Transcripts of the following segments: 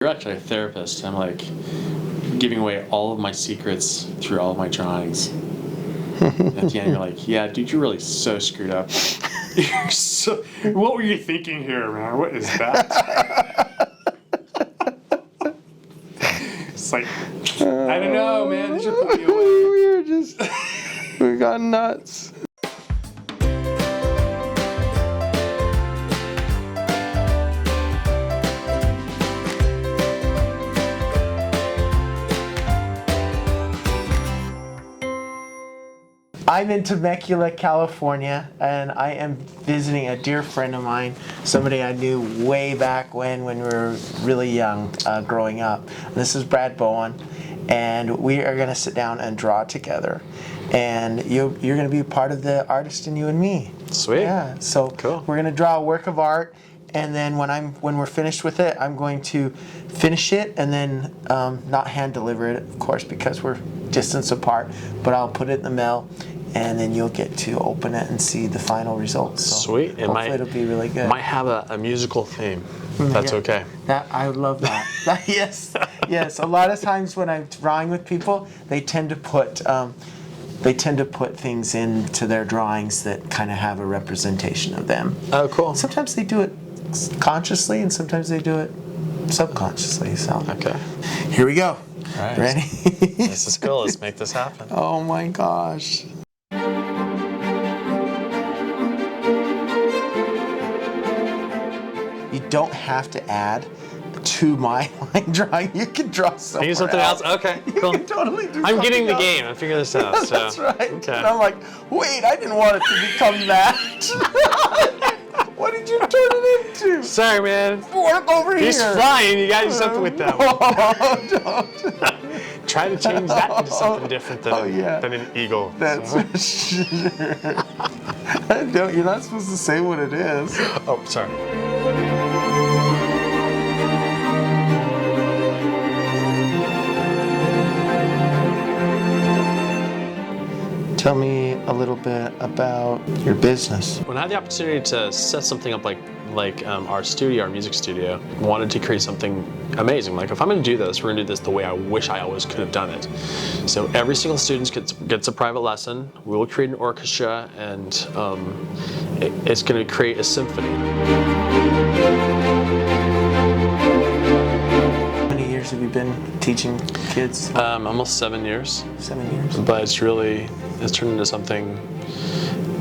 You're actually a therapist. I'm like giving away all of my secrets through all of my drawings. At the end, you're like, yeah, dude, you're really so screwed up. You're so, what were you thinking here, man? What is that? It's like, I don't know, man. They should put me away. We got nuts. I'm in Temecula, California, and I am visiting a dear friend of mine, somebody I knew way back when we were really young, growing up. And this is Brad Bowen, and we are going to sit down and draw together. And you're going to be part of the Artist in You and Me. Sweet. Yeah. So cool. We're going to draw a work of art, and then when we're finished with it, I'm going to finish it and then not hand deliver it, of course, because we're distance apart. But I'll put it in the mail. And then you'll get to open it and see the final results. So sweet. Hopefully it'll be really good. Might have a musical theme. That's okay. I would love that. Yes, yes. A lot of times when I'm drawing with people, they tend to put things into their drawings that kind of have a representation of them. Oh, cool. Sometimes they do it consciously, and sometimes they do it subconsciously. So okay. Here we go. All right. Ready? This is cool. Let's make this happen. Oh my gosh. You don't have to add to my line drawing. You can draw somewhere something else? Okay, cool. You can totally do I'm getting the else. game. I'm figuring this out. So. That's right. Okay. And I'm like, wait, I didn't want it to become that. What did you turn it into? Sorry, man. Work over here. He's flying. You gotta do something with that one. Don't. Try to change that into something different than an eagle. That's for sure. You're not supposed to say what it is. Oh, sorry. Tell me a little bit about your business. When I had the opportunity to set something up like our studio, our music studio, wanted to create something amazing. Like, if I'm going to do this, we're going to do this the way I wish I always could have done it. So every single student gets a private lesson. We will create an orchestra, and it's going to create a symphony. How many years have you been teaching kids? Almost 7 years. 7 years. But it's turned into something.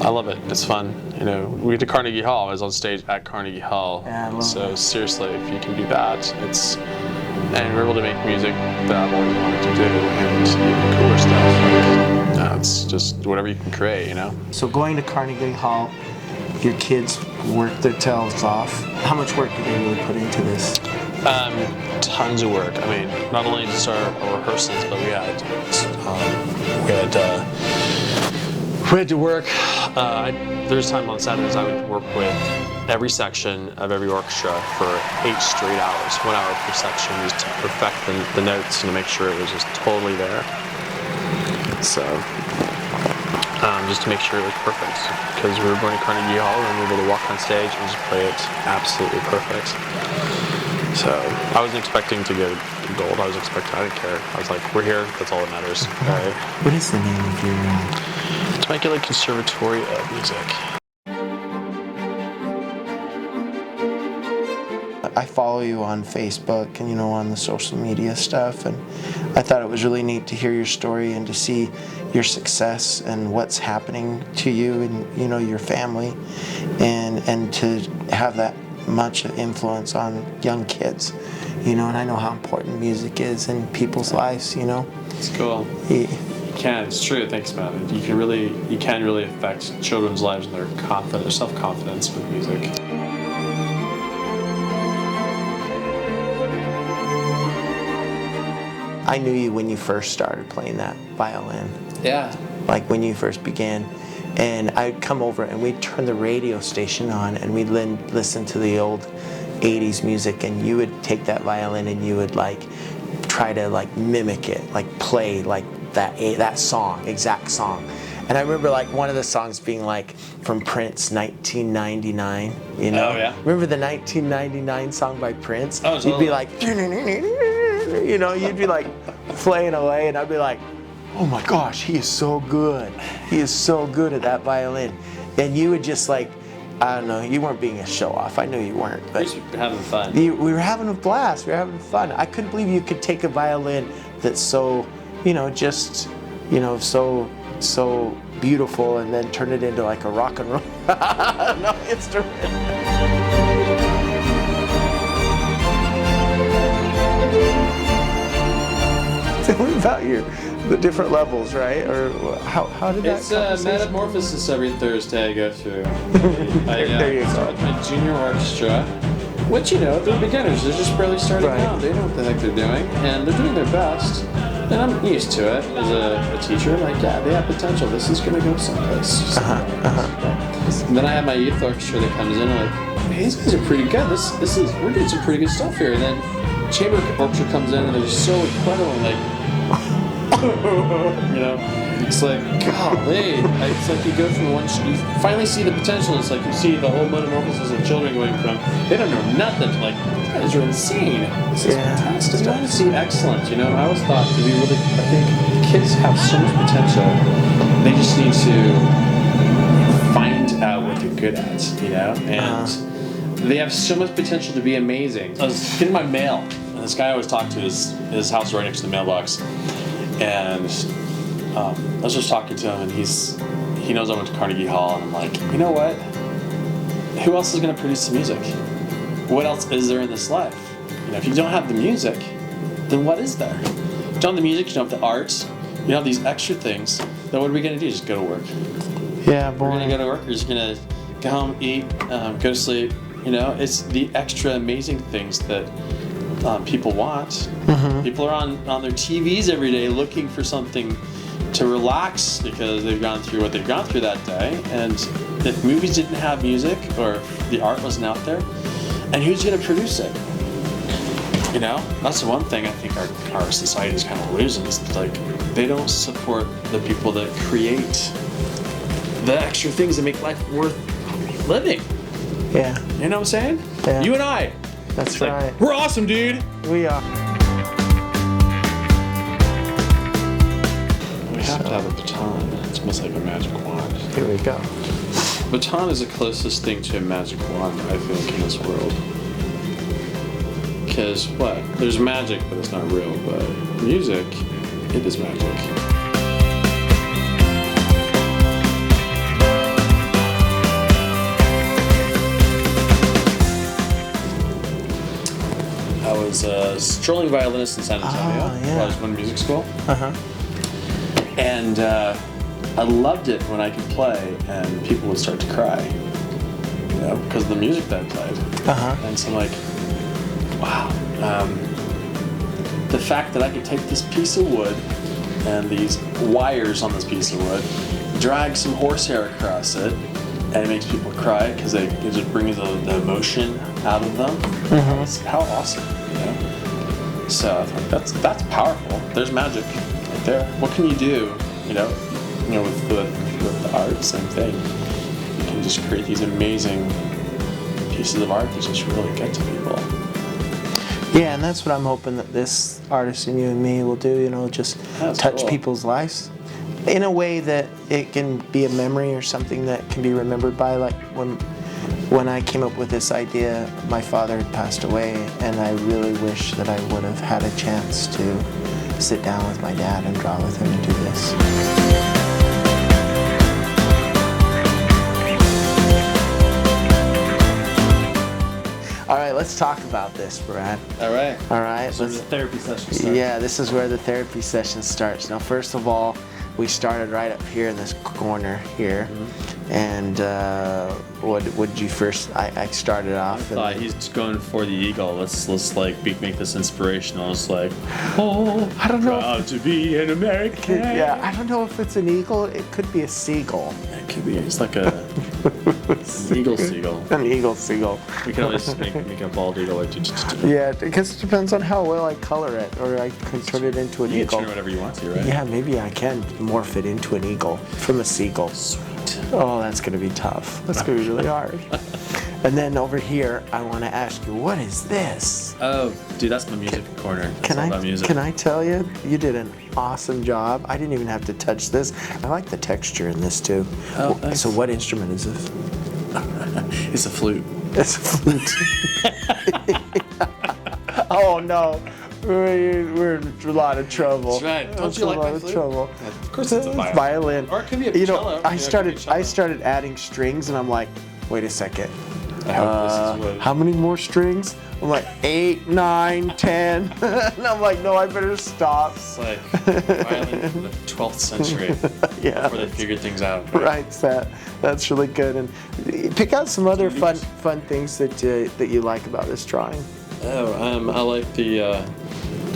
I love it. It's fun. You know, we went to Carnegie Hall. I was on stage at Carnegie Hall. Yeah, I love so that. Seriously, if you can do that, and we're able to make music that I've always wanted to do, and even cooler stuff. Like, it's just whatever you can create, you know. So going to Carnegie Hall, your kids work their tails off. How much work do they really put into this? Tons of work. I mean, not only just our rehearsals, but we had to work. There's time on Saturdays I would work with every section of every orchestra for 8 straight hours, 1 hour per section, just to perfect the notes and to make sure it was just totally there. So, just to make sure it was perfect, because we were going to Carnegie Hall and we were able to walk on stage and just play it absolutely perfect. So I wasn't expecting to get gold. I didn't care. I was like, we're here. That's all that matters. Right? What is the name of your Temecula Conservatory of Music. I follow you on Facebook and, on the social media stuff, and I thought it was really neat to hear your story and to see your success and what's happening to you and, your family, and to have that much influence on young kids, and I know how important music is in people's lives, It's cool. It's true. Thanks, man. You can really affect children's lives and their self-confidence with music. I knew you when you first started playing that violin. Yeah. Like when you first began. And I'd come over and we'd turn the radio station on and we'd listen to the old 80s music, and you would take that violin and you would try to mimic it, play that song, exact song. And I remember like one of the songs being like from Prince, 1999. You know? Oh, yeah. Remember the 1999 song by Prince? Oh, You'd be totally. like, you know, you'd be like playing away, and I'd be like, oh my gosh, he is so good. He is so good at that violin. And you would just like, I don't know, you weren't being a show off. I knew you weren't, We're but just having fun. we were having a blast. We were having fun. I couldn't believe you could take a violin that's so, you know, just, you know, so beautiful, and then turn it into like a rock and roll no, instrument. Tell me about the different levels, right? Or how did that It's a conversation- metamorphosis every Thursday I go through. There you go. start with my junior orchestra, which, you know, they're beginners. They're just barely starting Right. out. They don't know what the heck they're doing, and they're doing their best. And I'm used to it as a teacher. I'm like, yeah, they have potential. This is going to go someplace. And then I have my youth orchestra that comes in, and I'm like, hey, these guys are pretty good. We're doing some pretty good stuff here. And then chamber orchestra comes in, and they're just so incredible. I'm like, you know, it's like, golly. It's like you go from you finally see the potential. It's like you see the whole metamorphosis of children going from, they don't know nothing, to like, these guys are insane. This is fantastic. I want to see excellence, you know. I always thought to be really, I think kids have so much potential. They just need to find out what they're good at, you know, and they have so much potential to be amazing. I was getting my mail, and this guy I always talked to, his house right next to the mailbox. And I was just talking to him, and he knows I went to Carnegie Hall, and I'm like, you know what? Who else is going to produce the music? What else is there in this life? You know, if you don't have the music, then what is there? If you don't have the music, you don't have the arts, you don't have these extra things, then what are we going to do? Just go to work. Yeah, We're boy. going to go to work, we're just going to go home, eat, go to sleep. You know, it's the extra amazing things that people want. People are on their TVs every day looking for something to relax because they've gone through what they've gone through that day. And if movies didn't have music, or if the art wasn't out there, and who's going to produce it? You know, that's the one thing I think our society is kind of losing. Is like they don't support the people that create the extra things that make life worth living. Yeah, You know what I'm saying? Yeah. You and I. that's It's like, right. we're awesome, dude. We are. We have to have a baton. It's almost like a magic wand. Here we go. Baton is the closest thing to a magic wand, I think, in this world. Because what? There's magic, but it's not real. But music, it is magic. I was a strolling violinist in San Antonio while I was going to music school. And I loved it when I could play and people would start to cry, you know, because of the music that I played. And so I'm like, wow, the fact that I could take this piece of wood and these wires on this piece of wood, drag some horsehair across it, and it makes people cry because it just brings the emotion out of them. How awesome, you know? So I thought that's powerful. There's magic right there. What can you do, you know, with the art, same thing. You can just create these amazing pieces of art that just really get to people. Yeah, and that's what I'm hoping that this artist and you and me will do, you know, just That's touch cool. people's lives in a way that it can be a memory or something that can be remembered by. Like when I came up with this idea, my father had passed away, and I really wish that I would have had a chance to sit down with my dad and draw with him and do this. All right, let's talk about this, Brad. All right. All right, So the therapy session starts. yeah, this is where the therapy session starts. Now, first of all, we started right up here in this corner here, and what did you first? I started off. I thought he's going for the eagle. Let's like make this inspirational. It's like, oh, I don't know. proud to be an American. Yeah, I don't know if it's an eagle. It could be a seagull. It could be. It's like a Eagle seagull. An eagle seagull. We can always make a bald eagle. Like, Yeah, because it depends on how well I color it, or I can turn it into an you eagle. can turn whatever you want to, right? Yeah, maybe I can morph it into an eagle from a seagull. Sweet. Oh, that's gonna be tough. That's gonna be really hard. And then over here, I want to ask you, what is this? Oh, dude, that's my music corner. That's all about music. Can I tell you, you did an awesome job. I didn't even have to touch this. I like the texture in this too. Oh, nice. So what instrument is this? It's a flute. It's a flute. Oh no, we're in a lot of trouble. That's right. Don't That's you a like lot my of flute? trouble. Yeah, of course it's a violin. Or it could be a You cello. know, You know, it could be a cello. I started adding strings, and I'm like, wait a second. I hope this is what. How many more strings? I'm like 8, 9, 10, and I'm like, no, I better stop. It's like violin from the 12th century. Yeah. Before they figured things out. Right, that's really good. And pick out some other fun things that you like about this drawing. Oh, I like the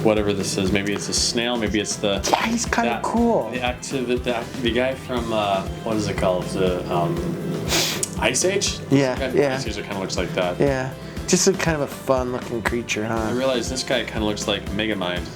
whatever this is. Maybe it's a snail. Maybe it's the. Yeah, he's kind of cool. The guy from what is it called? The Ice Age. Yeah, The guy from yeah. Ice Age that kind of looks like that. Yeah, just a kind of a fun-looking creature, I huh? realized this guy kind of looks like Megamind.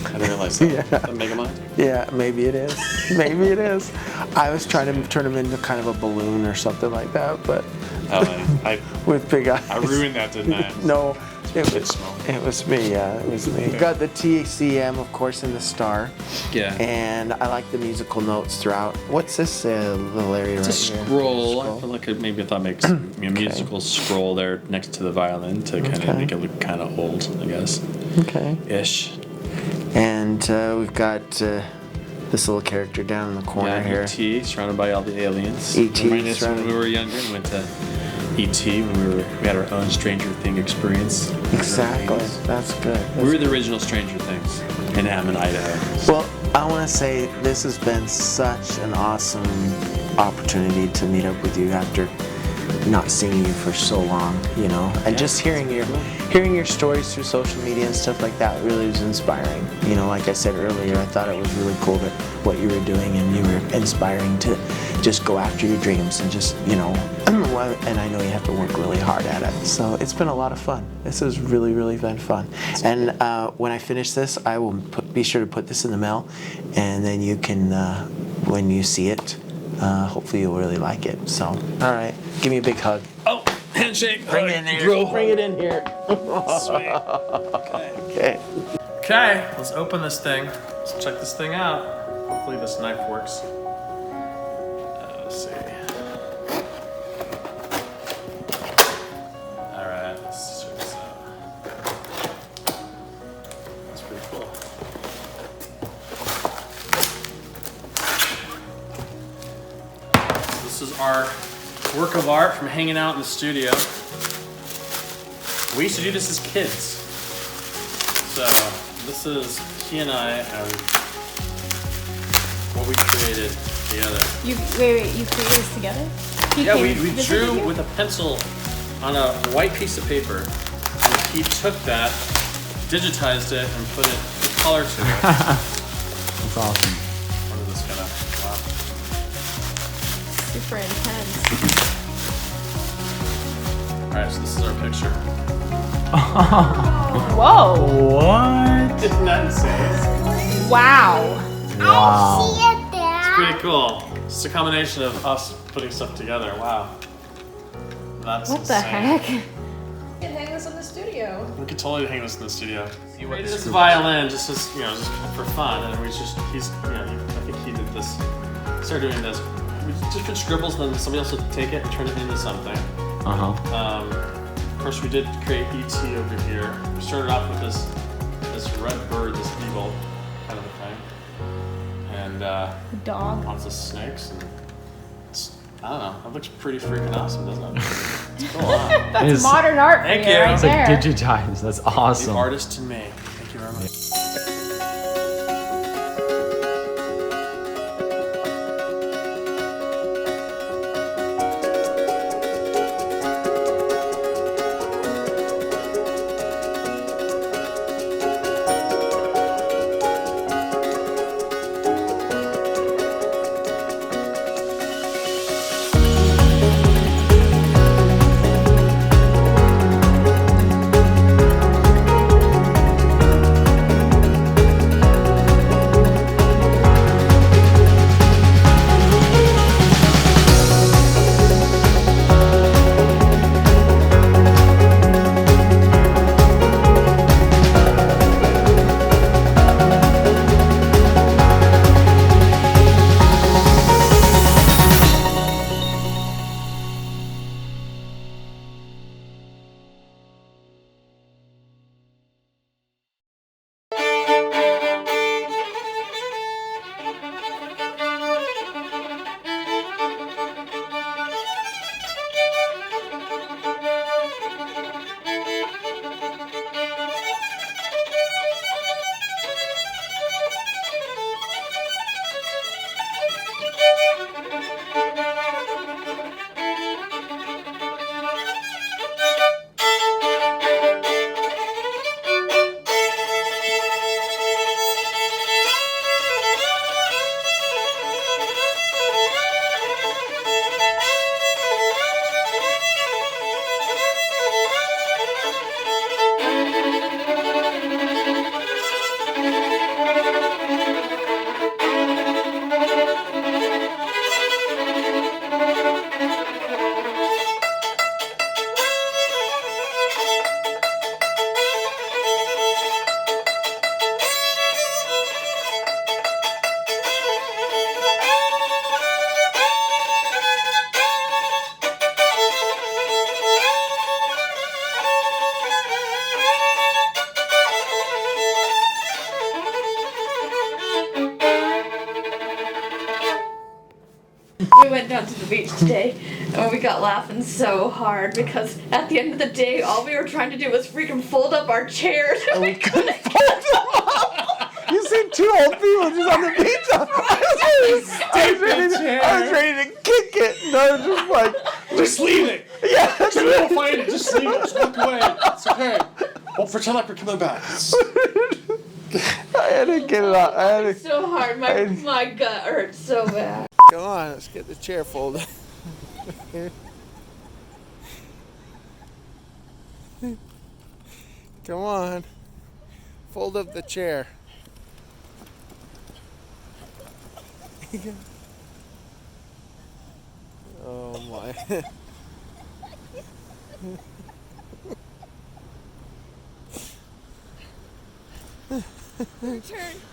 I didn't realize that. Yeah. Is that Megamind? Yeah, maybe it is. Maybe it is. I was trying to turn him into kind of a balloon or something like that, but Oh, I with big eyes. ruined that, didn't I? No, It's small. it was me. Yeah, it was me. Got the TCM, of course, in the star. Yeah. And I like the musical notes throughout. What's this little area It's a right here? scroll. I feel like maybe I thought makes a musical scroll there next to the violin to kind of make it look kind of old, I guess. Okay. Ish. And we've got this little character down in the corner Yeah, here. E.T. surrounded by all the aliens. E.T. Reminded us when surrounded- we were younger and went to E.T. when we had our own Stranger Thing experience. Exactly. That's good. We were the original Stranger Things in Ammon, Idaho. Well, I want to say this has been such an awesome opportunity to meet up with you after not seeing you for so long, you know, and just hearing your stories through social media and stuff like that really was inspiring. You know, like I said earlier, I thought it was really cool that what you were doing, and you were inspiring to just go after your dreams and just, you know, and I know you have to work really hard at it. So it's been a lot of fun. This has really been fun. And when I finish this, I will be sure to put this in the mail, and then you can, when you see it, hopefully you'll really like it. So, all right, give me a big hug. Oh, handshake. Bring it in here. Bro. Bring it in here. Sweet. Okay. Okay, let's open this thing. Let's check this thing out. Hopefully this knife works. Let's see. Alright, let's check this out. That's pretty cool. This is our work of art from hanging out in the studio. We used to do this as kids. So this is he and I and what we created together. You wait, you created this together? He Yeah, came we visit drew you? with a pencil on a white piece of paper, and he took that, digitized it, and put it color to it. That's awesome. What is this gonna? Wow. Super intense. All right, so this is our picture. Whoa! What? Isn't that insane? Wow! Wow. It's pretty cool. It's a combination of us putting stuff together. Wow. That's What the insane. heck? You can hang this in the studio. We could totally hang this in the studio. He made this violin just as, you know, just for fun, and I think he did this, started doing this. Different scribbles, and then somebody else would take it and turn it into something. First we did create E.T. over here. We started off with this red bird, this eagle kind of a thing. And Dog. lots of snakes, and I don't know, that looks pretty freaking awesome, doesn't it? It's cool, huh? That's It is- modern art for Thank you you. right It's like there. digitized. That's The awesome. artist in me. Thank you very much. We went down to the beach today and we got laughing so hard because at the end of the day, all we were trying to do was freaking fold up our chairs. And we couldn't fold them up. You see two old people just on the beach. I was ready to kick it. And I was just like, Just leave it. yeah. Just don't fight it. Just leave it. Just walk away. It's okay. We'll pretend like we're coming back. I had to get it out. I had to. So hard, my gut hurts so bad. Come on, let's get the chair folded. Come on. Fold up the chair. Oh my.